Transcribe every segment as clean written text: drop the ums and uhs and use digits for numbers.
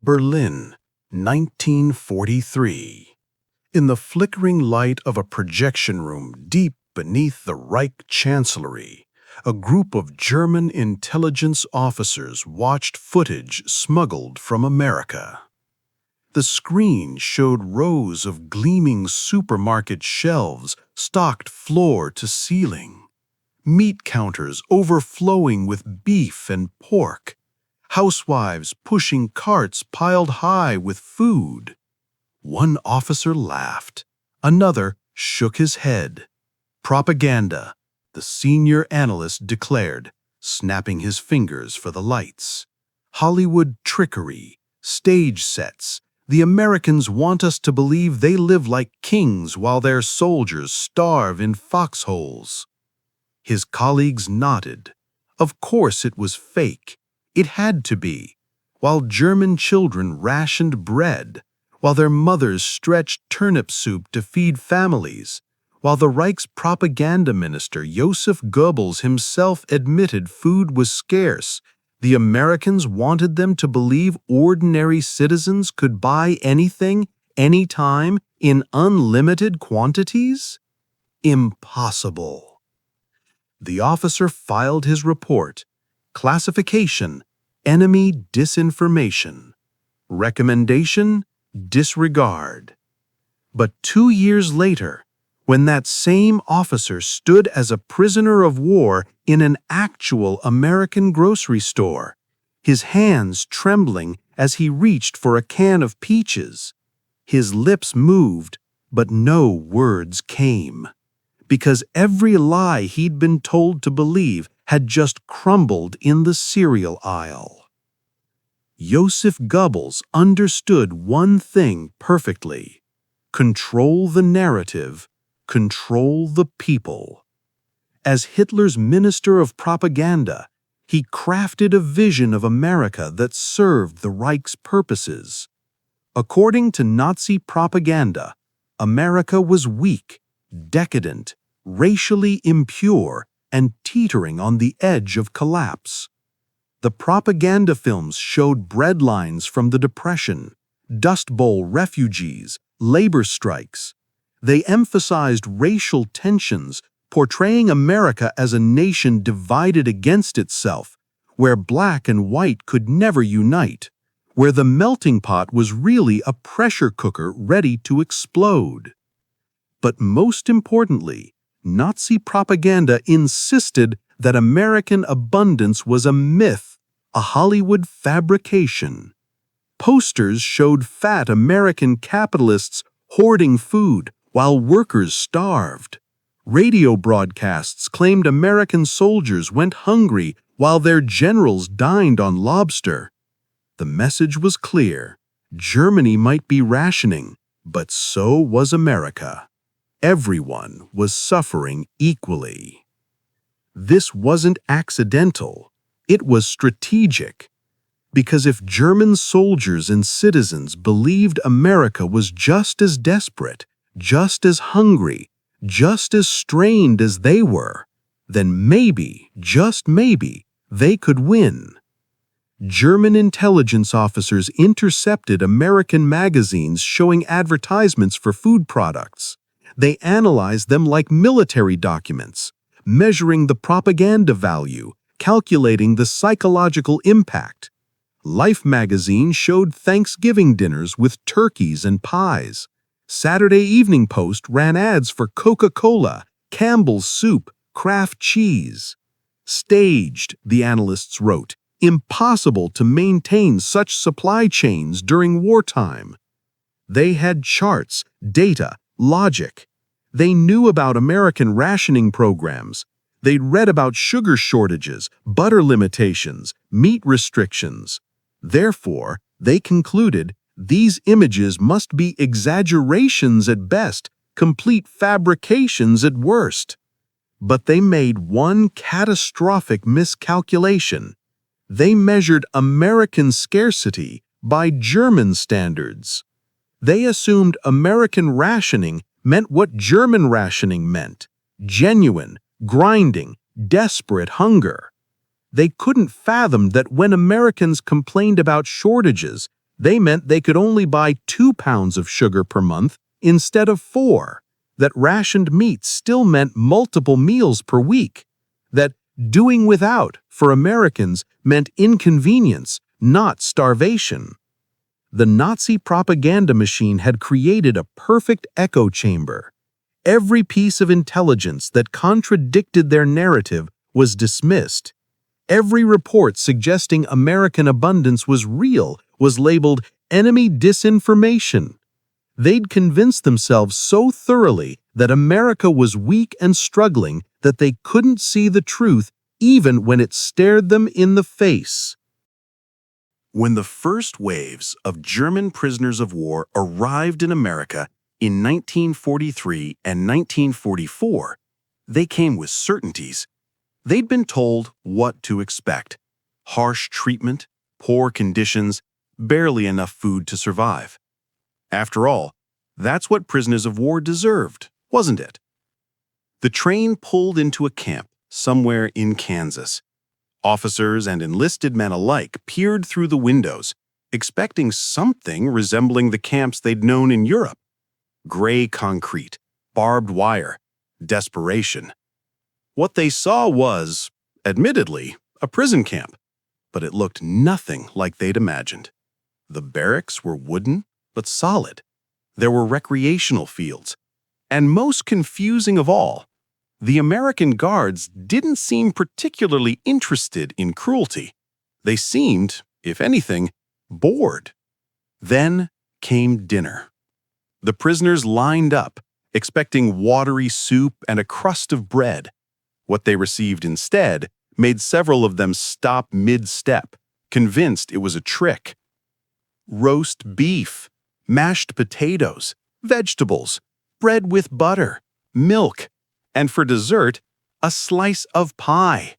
Berlin, 1943. In the flickering light of a projection room deep beneath the Reich Chancellery, a group of German intelligence officers watched footage smuggled from America. The screen showed rows of gleaming supermarket shelves stocked floor to ceiling, meat counters overflowing with beef and pork, housewives pushing carts piled high with food. One officer laughed, another shook his head. Propaganda, the senior analyst declared, snapping his fingers for the lights. Hollywood trickery, stage sets. The Americans want us to believe they live like kings while their soldiers starve in foxholes. His colleagues nodded. Of course it was fake. It had to be. While German children rationed bread, while their mothers stretched turnip soup to feed families, while the Reich's propaganda minister Joseph Goebbels himself admitted food was scarce, the Americans wanted them to believe ordinary citizens could buy anything, anytime, in unlimited quantities? Impossible. The officer filed his report. Classification: enemy disinformation. Recommendation: disregard. But 2 years later, when that same officer stood as a prisoner of war in an actual American grocery store, his hands trembling as he reached for a can of peaches, his lips moved, but no words came, because every lie he'd been told to believe had just crumbled in the cereal aisle. Joseph Goebbels understood one thing perfectly: control the narrative, control the people. As Hitler's minister of propaganda, he crafted a vision of America that served the Reich's purposes. According to Nazi propaganda, America was weak, decadent, racially impure, and teetering on the edge of collapse. The propaganda films showed breadlines from the Depression, Dust Bowl refugees, labor strikes. They emphasized racial tensions, portraying America as a nation divided against itself, where black and white could never unite, where the melting pot was really a pressure cooker ready to explode. But most importantly, Nazi propaganda insisted that American abundance was a myth, a Hollywood fabrication. Posters showed fat American capitalists hoarding food while workers starved. Radio broadcasts claimed American soldiers went hungry while their generals dined on lobster. The message was clear: Germany might be rationing, but so was America. Everyone was suffering equally. This wasn't accidental. It was strategic. Because if German soldiers and citizens believed America was just as desperate, just as hungry, just as strained as they were, then maybe, just maybe, they could win. German intelligence officers intercepted American magazines showing advertisements for food products. They analyzed them like military documents, measuring the propaganda value, calculating the psychological impact. Life magazine showed Thanksgiving dinners with turkeys and pies. Saturday Evening Post ran ads for Coca-Cola, Campbell's soup, Kraft cheese. Staged, the analysts wrote, impossible to maintain such supply chains during wartime. They had charts, data, logic. They knew about American rationing programs. They'd read about sugar shortages, butter limitations, meat restrictions. Therefore, they concluded these images must be exaggerations at best, complete fabrications at worst. But they made one catastrophic miscalculation. They measured American scarcity by German standards. They assumed American rationing meant what German rationing meant: genuine, grinding, desperate hunger. They couldn't fathom that when Americans complained about shortages, They meant they could only buy 2 pounds of sugar per month instead of 4, that rationed meat still meant multiple meals per week, that doing without for Americans meant inconvenience, not starvation. The Nazi propaganda machine had created a perfect echo chamber. Every piece of intelligence that contradicted their narrative was dismissed. Every report suggesting American abundance was real was labeled enemy disinformation. They'd convinced themselves so thoroughly that America was weak and struggling that they couldn't see the truth even when it stared them in the face. When the first waves of German prisoners of war arrived in America in 1943 and 1944, they came with certainties. They'd been told what to expect: harsh treatment, poor conditions, barely enough food to survive. After all, that's what prisoners of war deserved, wasn't it? The train pulled into a camp somewhere in Kansas. Officers and enlisted men alike peered through the windows, expecting something resembling the camps they'd known in Europe. Gray concrete, barbed wire, desperation. What they saw was, admittedly, a prison camp, but it looked nothing like they'd imagined. The barracks were wooden, but solid. There were recreational fields. And most confusing of all, the American guards didn't seem particularly interested in cruelty. They seemed, if anything, bored. Then came dinner. The prisoners lined up, expecting watery soup and a crust of bread. What they received instead made several of them stop mid-step, convinced it was a trick. Roast beef, mashed potatoes, vegetables, bread with butter, milk, and for dessert, a slice of pie.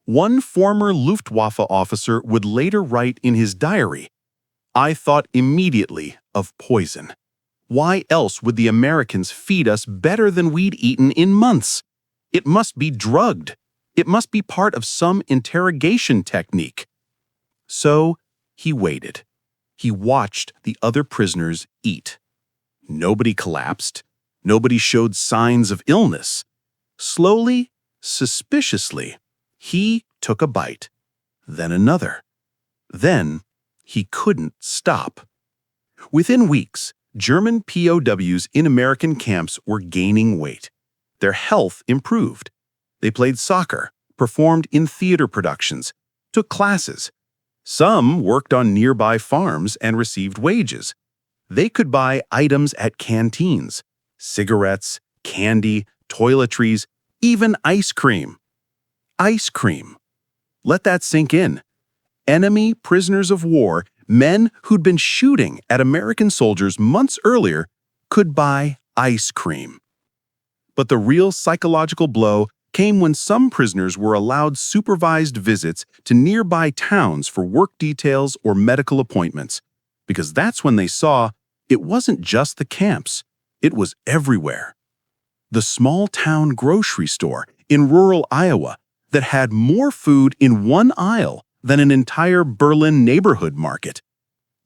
One former Luftwaffe officer would later write in his diary, "I thought immediately of poison. Why else would the Americans feed us better than we'd eaten in months? It must be drugged. It must be part of some interrogation technique." So he waited. He watched the other prisoners eat. Nobody collapsed. Nobody showed signs of illness. Slowly, suspiciously, he took a bite, then another. Then he couldn't stop. Within weeks, German POWs in American camps were gaining weight. Their health improved. They played soccer, performed in theater productions, took classes. Some worked on nearby farms and received wages. They could buy items at canteens: cigarettes, candy, toiletries, even ice cream. Ice cream. Let that sink in. Enemy prisoners of war, men who'd been shooting at American soldiers months earlier, could buy ice cream. But the real psychological blow came when some prisoners were allowed supervised visits to nearby towns for work details or medical appointments, because that's when they saw it wasn't just the camps, it was everywhere. The small-town grocery store in rural Iowa that had more food in one aisle than an entire Berlin neighborhood market.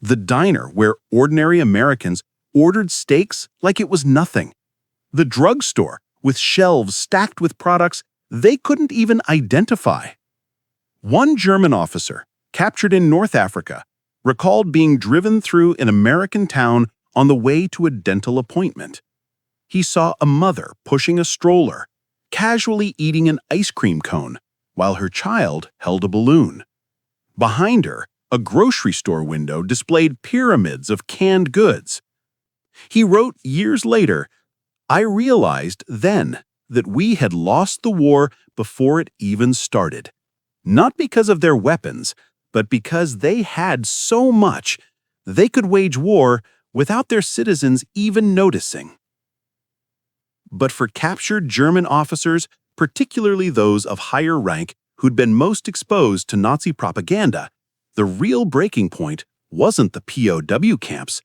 The diner where ordinary Americans ordered steaks like it was nothing. The drugstore with shelves stacked with products they couldn't even identify. One German officer, captured in North Africa, recalled being driven through an American town on the way to a dental appointment. He saw a mother pushing a stroller, casually eating an ice cream cone, while her child held a balloon. Behind her, a grocery store window displayed pyramids of canned goods. He wrote years later, "I realized then that we had lost the war before it even started. Not because of their weapons, but because they had so much, they could wage war without their citizens even noticing." But for captured German officers, particularly those of higher rank who'd been most exposed to Nazi propaganda, the real breaking point wasn't the POW camps.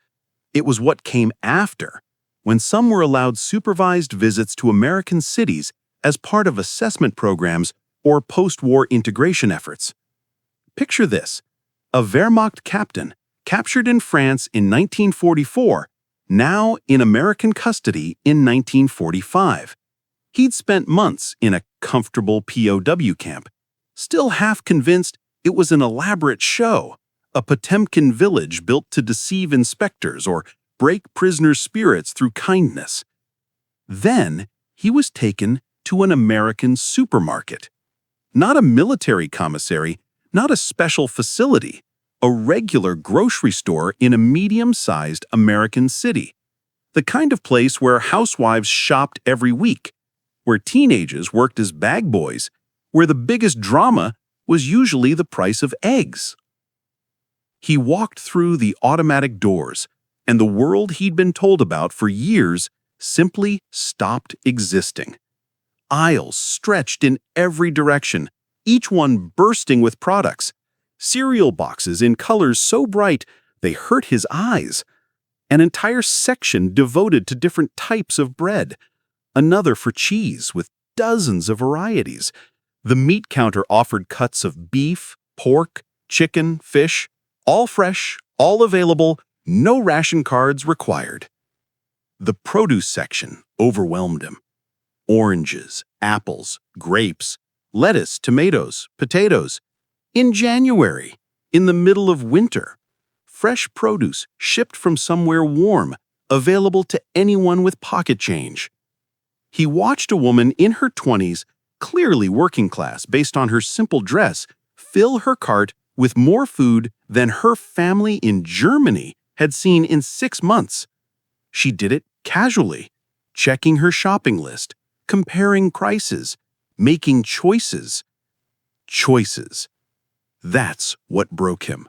It was what came after, when some were allowed supervised visits to American cities as part of assessment programs or post-war integration efforts. Picture this: a Wehrmacht captain captured in France in 1944, now in American custody in 1945. He'd spent months in a comfortable POW camp, still half convinced it was an elaborate show, a Potemkin village built to deceive inspectors or break prisoners' spirits through kindness. Then he was taken to an American supermarket. Not a military commissary, not a special facility, a regular grocery store in a medium-sized American city. The kind of place where housewives shopped every week, where teenagers worked as bag boys, where the biggest drama was usually the price of eggs. He walked through the automatic doors, and the world he'd been told about for years simply stopped existing. Aisles stretched in every direction, each one bursting with products. Cereal boxes in colors so bright they hurt his eyes. An entire section devoted to different types of bread. Another for cheese with dozens of varieties. The meat counter offered cuts of beef, pork, chicken, fish, all fresh, all available, no ration cards required. The produce section overwhelmed him. Oranges, apples, grapes, lettuce, tomatoes, potatoes. In January, in the middle of winter, fresh produce shipped from somewhere warm, available to anyone with pocket change. He watched a woman in her 20s, clearly working class based on her simple dress, fill her cart with more food than her family in Germany had seen in 6 months. She did it casually, checking her shopping list, comparing prices, making choices. Choices. That's what broke him.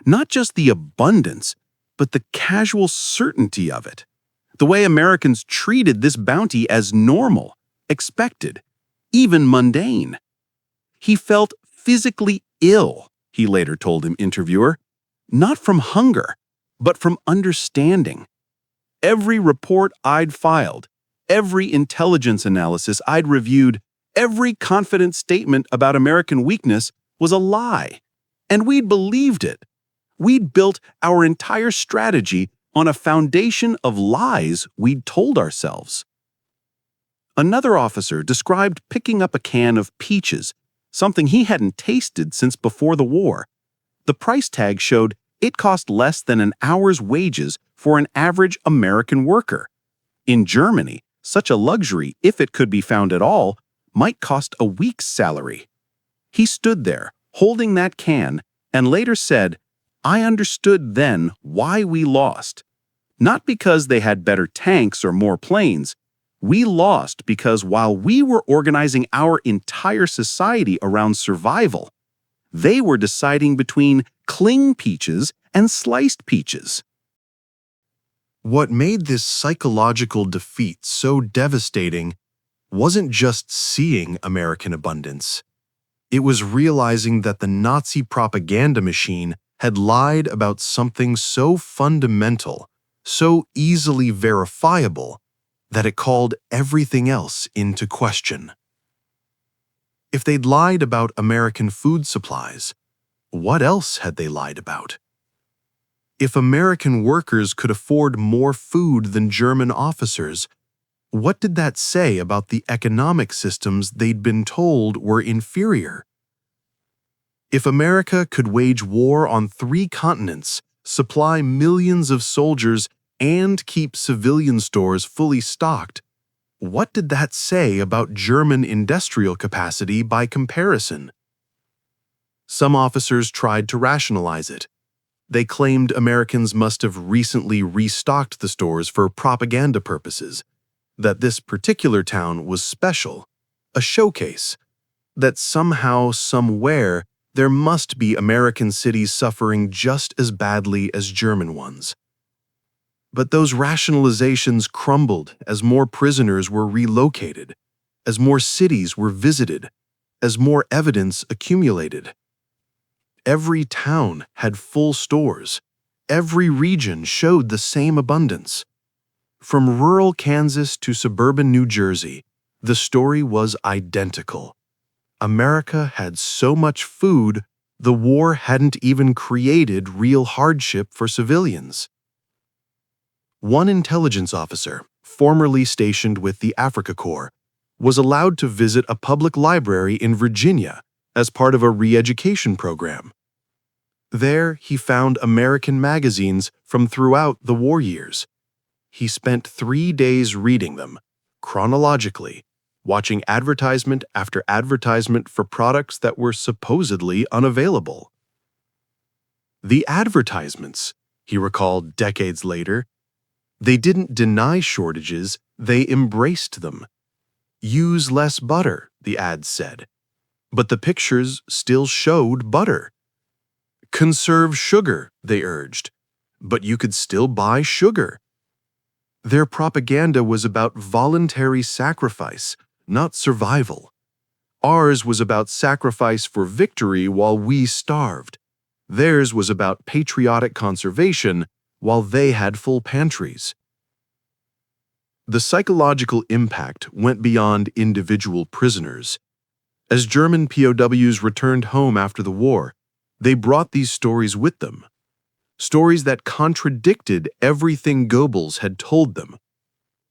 Not just the abundance, but the casual certainty of it. The way Americans treated this bounty as normal, expected, even mundane. He felt physically ill, he later told an interviewer, not from hunger, but from understanding. Every report I'd filed, every intelligence analysis I'd reviewed, every confident statement about American weakness was a lie, and we'd believed it. We'd built our entire strategy on a foundation of lies we'd told ourselves. Another officer described picking up a can of peaches, something he hadn't tasted since before the war. The price tag showed it cost less than an hour's wages for an average American worker. In Germany, such a luxury, if it could be found at all, might cost a week's salary. He stood there, holding that can, and later said, "I understood then why we lost. Not because they had better tanks or more planes. We lost because while we were organizing our entire society around survival, they were deciding between cling peaches and sliced peaches." What made this psychological defeat so devastating wasn't just seeing American abundance. It was realizing that the Nazi propaganda machine had lied about something so fundamental, so easily verifiable, that it called everything else into question. If they'd lied about American food supplies, what else had they lied about? If American workers could afford more food than German officers, what did that say about the economic systems they'd been told were inferior? If America could wage war on 3 continents, supply millions of soldiers, and keep civilian stores fully stocked, what did that say about German industrial capacity by comparison? Some officers tried to rationalize it. They claimed Americans must have recently restocked the stores for propaganda purposes, that this particular town was special, a showcase, that somehow, somewhere, there must be American cities suffering just as badly as German ones. But those rationalizations crumbled as more prisoners were relocated, as more cities were visited, as more evidence accumulated. Every town had full stores. Every region showed the same abundance. From rural Kansas to suburban New Jersey, the story was identical. America had so much food The war hadn't even created real hardship for civilians. One intelligence officer, formerly stationed with the Africa Corps, was allowed to visit a public library in Virginia as part of a re-education program. There, he found American magazines from throughout the war years. He spent 3 days reading them, chronologically, watching advertisement after advertisement for products that were supposedly unavailable. The advertisements, he recalled decades later, they didn't deny shortages, they embraced them. Use less butter, the ads said. But the pictures still showed butter. Conserve sugar, they urged. But you could still buy sugar. Their propaganda was about voluntary sacrifice, not survival. Ours was about sacrifice for victory while we starved. Theirs was about patriotic conservation while they had full pantries. The psychological impact went beyond individual prisoners. As German POWs returned home after the war, they brought these stories with them. Stories that contradicted everything Goebbels had told them.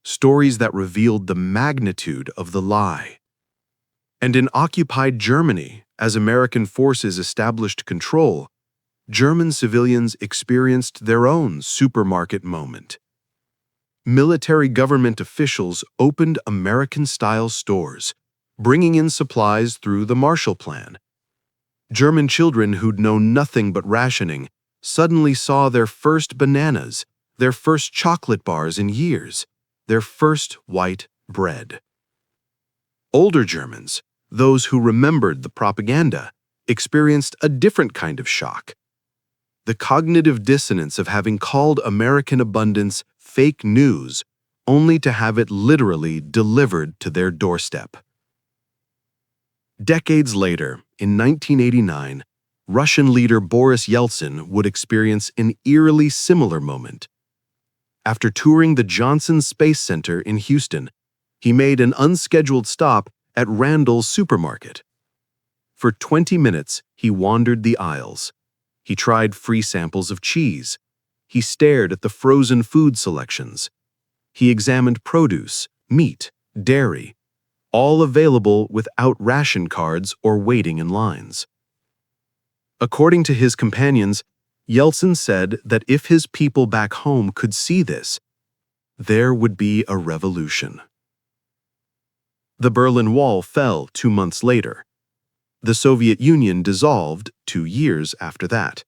Stories that revealed the magnitude of the lie. And in occupied Germany, as American forces established control, German civilians experienced their own supermarket moment. Military government officials opened American-style stores, bringing in supplies through the Marshall Plan. German children who'd known nothing but rationing suddenly saw their first bananas, their first chocolate bars in years, their first white bread. Older Germans, those who remembered the propaganda, experienced a different kind of shock. The cognitive dissonance of having called American abundance fake news only to have it literally delivered to their doorstep. Decades later, in 1989, Russian leader Boris Yeltsin would experience an eerily similar moment. After touring the Johnson Space Center in Houston, he made an unscheduled stop at Randall's supermarket. For 20 minutes, he wandered the aisles. He tried free samples of cheese. He stared at the frozen food selections. He examined produce, meat, dairy, all available without ration cards or waiting in lines. According to his companions, Yeltsin said that if his people back home could see this, there would be a revolution. The Berlin Wall fell 2 months later. The Soviet Union dissolved 2 years after that.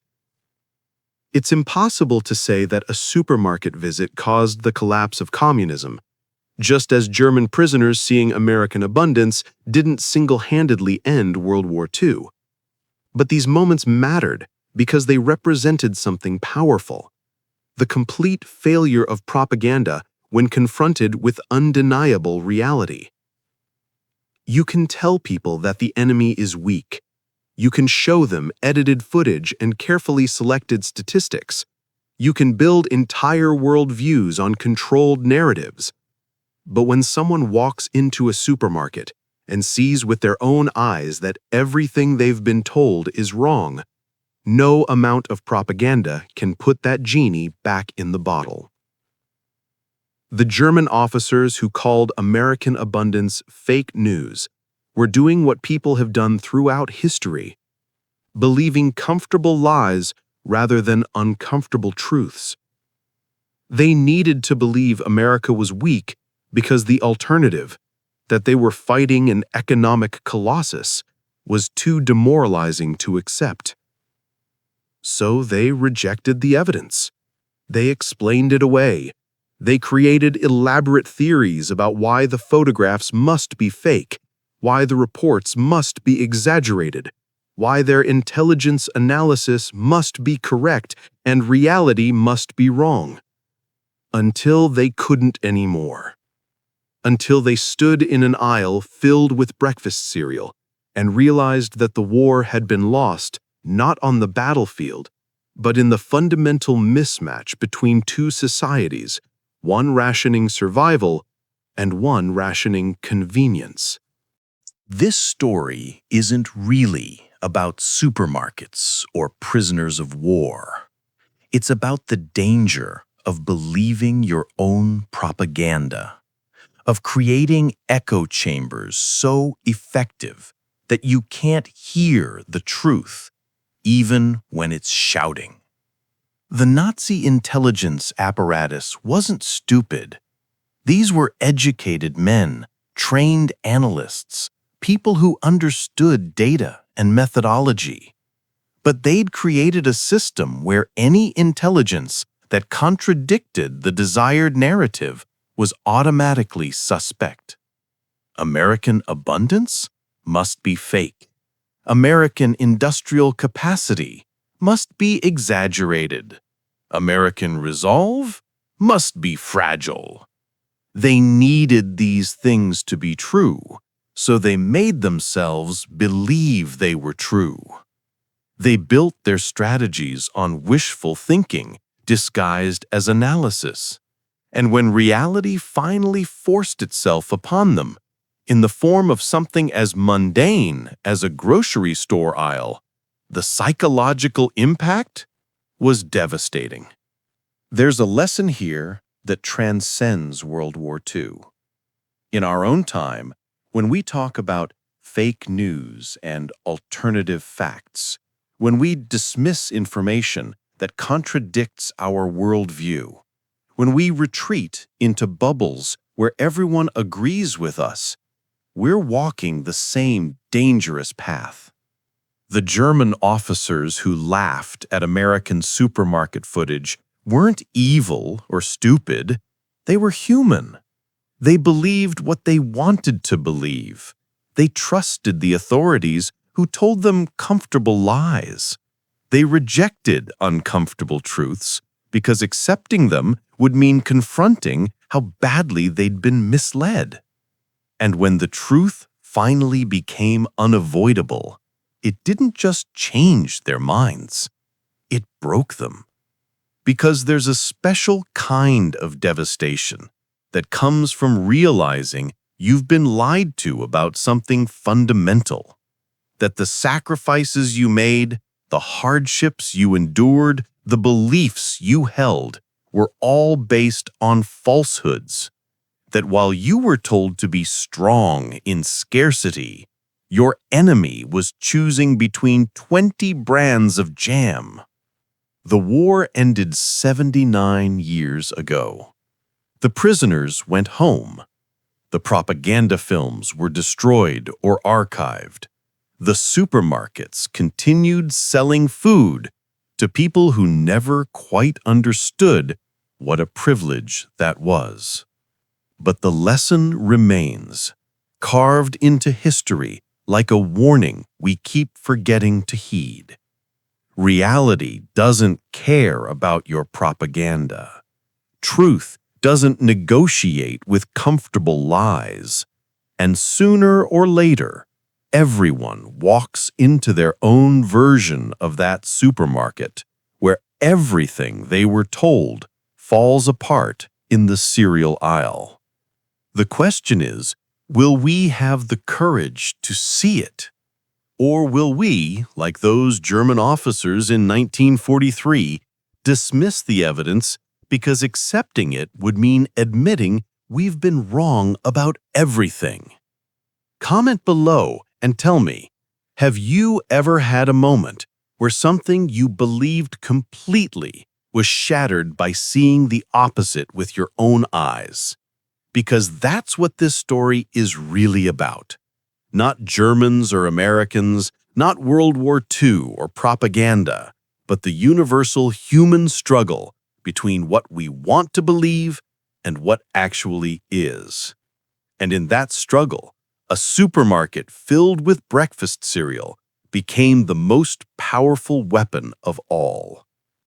It's impossible to say that a supermarket visit caused the collapse of communism, just as German prisoners seeing American abundance didn't single-handedly end World War II. But these moments mattered because they represented something powerful: the complete failure of propaganda when confronted with undeniable reality. You can tell people that the enemy is weak. You can show them edited footage and carefully selected statistics. You can build entire worldviews on controlled narratives. But when someone walks into a supermarket and sees with their own eyes that everything they've been told is wrong, no amount of propaganda can put that genie back in the bottle. The German officers who called American abundance fake news were doing what people have done throughout history, believing comfortable lies rather than uncomfortable truths. They needed to believe America was weak because the alternative, that they were fighting an economic colossus, was too demoralizing to accept. So they rejected the evidence. They explained it away. They created elaborate theories about why the photographs must be fake, why the reports must be exaggerated, why their intelligence analysis must be correct and reality must be wrong. Until they couldn't anymore. Until they stood in an aisle filled with breakfast cereal and realized that the war had been lost not on the battlefield, but in the fundamental mismatch between two societies, one rationing survival and one rationing convenience. This story isn't really about supermarkets or prisoners of war. It's about the danger of believing your own propaganda, of creating echo chambers so effective that you can't hear the truth, even when it's shouting. The Nazi intelligence apparatus wasn't stupid. These were educated men, trained analysts, people who understood data and methodology. But they'd created a system where any intelligence that contradicted the desired narrative was automatically suspect. American abundance must be fake. American industrial capacity must be exaggerated. American resolve must be fragile. They needed these things to be true, so they made themselves believe they were true. They built their strategies on wishful thinking disguised as analysis. And when reality finally forced itself upon them, in the form of something as mundane as a grocery store aisle, the psychological impact was devastating. There's a lesson here that transcends World War II. In our own time, when we talk about fake news and alternative facts, when we dismiss information that contradicts our worldview, when we retreat into bubbles where everyone agrees with us, we're walking the same dangerous path. The German officers who laughed at American supermarket footage weren't evil or stupid. They were human. They believed what they wanted to believe. They trusted the authorities who told them comfortable lies. They rejected uncomfortable truths because accepting them would mean confronting how badly they'd been misled. And when the truth finally became unavoidable, it didn't just change their minds, it broke them. Because there's a special kind of devastation that comes from realizing you've been lied to about something fundamental, that the sacrifices you made, the hardships you endured, the beliefs you held were all based on falsehoods, that while you were told to be strong in scarcity, your enemy was choosing between 20 brands of jam. The war ended 79 years ago. The prisoners went home. The propaganda films were destroyed or archived. The supermarkets continued selling food to people who never quite understood what a privilege that was. But the lesson remains, carved into history like a warning we keep forgetting to heed. Reality doesn't care about your propaganda. Truth doesn't negotiate with comfortable lies. And sooner or later, everyone walks into their own version of that supermarket where everything they were told falls apart in the cereal aisle. The question is, will we have the courage to see it? Or will we, like those German officers in 1943, dismiss the evidence because accepting it would mean admitting we've been wrong about everything? Comment below and tell me, have you ever had a moment where something you believed completely was shattered by seeing the opposite with your own eyes? Because that's what this story is really about. Not Germans or Americans, not World War II or propaganda, but the universal human struggle between what we want to believe and what actually is. And in that struggle, a supermarket filled with breakfast cereal became the most powerful weapon of all.